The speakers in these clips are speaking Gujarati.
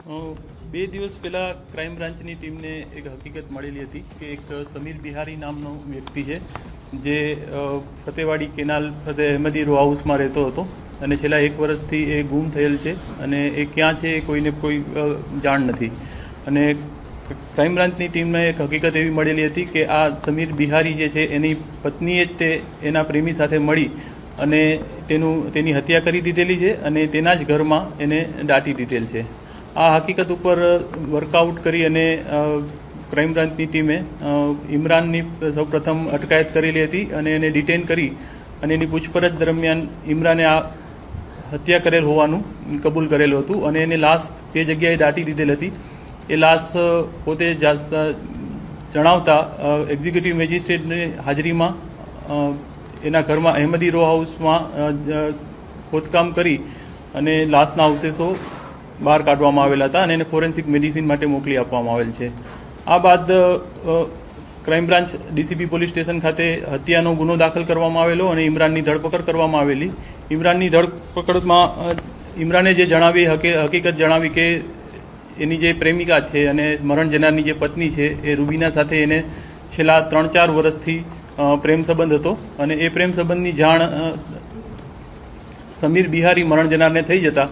બે દિવસ પહેલાં ક્રાઇમ બ્રાન્ચની ટીમને એક હકીકત મળેલી હતી કે એક સમીર બિહારી નામનો વ્યક્તિ છે જે ફતેવાડી કેનાલ ફતે અહેમદી રો હાઉસમાં રહેતો હતો અને છેલ્લા 1 વર્ષથી એ ગુમ થયેલ છે અને એ ક્યાં છે એ કોઈને કોઈ જાણ નથી. અને ક્રાઇમ બ્રાન્ચની ટીમને એક હકીકત એવી મળેલી હતી કે આ સમીર બિહારી જે છે એની પત્નીએ જ તે એના પ્રેમી સાથે મળી અને તેની હત્યા કરી દીધેલી છે અને તેના જ ઘરમાં એને દાટી દીધેલ છે. આ હકીકત ઉપર વર્કઆઉટ કરી અને ક્રાઇમ બ્રાન્ચની ટીમે ઇમરાનની સૌપ્રથમ અટકાયત કરેલી હતી અને એને ડિટેન કરી અને એની પૂછપરછ દરમિયાન ઇમરાને આ હત્યા કરેલ હોવાનું કબૂલ કરેલું હતું અને એને લાશ જે જગ્યાએ દાટી દીધેલ હતી એ લાશ પોતે જણાવતા એક્ઝિક્યુટિવ મેજિસ્ટ્રેટની હાજરીમાં એના ઘરમાં અહેમદી રો હાઉસમાં ખોદકામ કરી અને લાશના અવશેષો બહાર કાઢવામાં આવેલા હતા અને એને ફોરેન્સિક મેડિસિન માટે મોકલી આપવામાં આવેલ છે. આ બાદ crime branch DCP police station ખાતે હત્યાનો ગુનો દાખલ કરવામાં આવેલો અને ઇમરાનની ધરપકડ કરવામાં આવેલી. ઇમરાનની ધરપકડમાં ઇમરાને જે હકીકત જણાવી કે એની જે પ્રેમિકા છે અને મરણ જનારની જે પત્ની છે એ રૂબીના સાથે એને છેલ્લા 3-4 વર્ષથી પ્રેમ સંબંધ હતો અને એ પ્રેમ સંબંધની જાણ સમીર બિહારી મરણ જનારને થઈ જતા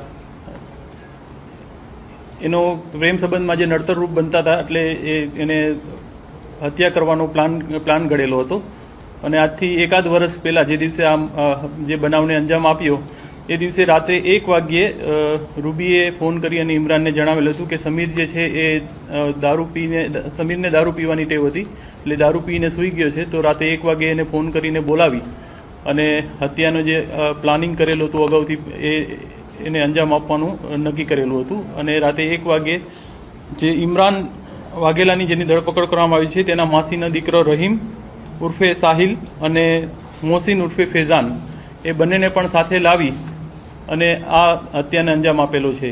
એનો પ્રેમ સંબંધમાં જે નડતર રૂપ બનતા હતા એટલે એને હત્યા કરવાનો પ્લાન ઘડેલો હતો અને આજથી 1 વર્ષ પહેલાં જે દિવસે જે બનાવને અંજામ આપ્યો એ દિવસે રાત્રે 1 વાગ્યે રૂબીએ ફોન કરી અને ઇમરાનને જણાવેલું હતું કે સમીર જે છે એ સમીરને દારૂ પીવાની ટેવ હતી એટલે દારૂ પીને સૂઈ ગયો છે. તો રાતે 1 વાગ્યે એને ફોન કરીને બોલાવી અને હત્યાનો જે પ્લાનિંગ કરેલું હતું અગાઉથી એને અંજામ આપવાનું નક્કી કરેલું હતું અને રાતે 1 વાગ્યે જે ઇમરાન વાઘેલાની જેની ધરપકડ કરવામાં આવી છે તેના માસીનો દીકરો રહીમ ઉર્ફે સાહિલ અને મોહસિન ઉર્ફે ફેઝાન એ બંનેને પણ સાથે લાવી અને આ હત્યાને અંજામ આપેલો છે.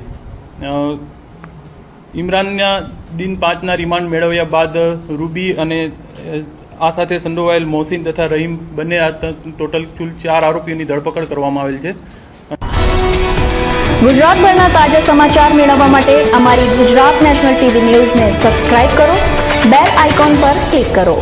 ઇમરાનના દિન 5ના રિમાન્ડ મેળવ્યા બાદ રૂબી અને આ સાથે સંડોવાયેલ મોહસિન તથા રહીમ બંને ટોટલ કુલ 4 આરોપીઓની ધરપકડ કરવામાં આવેલ છે. ગુજરાતભરના તાજા સમાચાર મેળવવા માટે અમારી ગુજરાત નેશનલ ટીવી ન્યૂઝને સબસ્ક્રાઇબ કરો, બેલ આઇકોન પર ક્લિક કરો.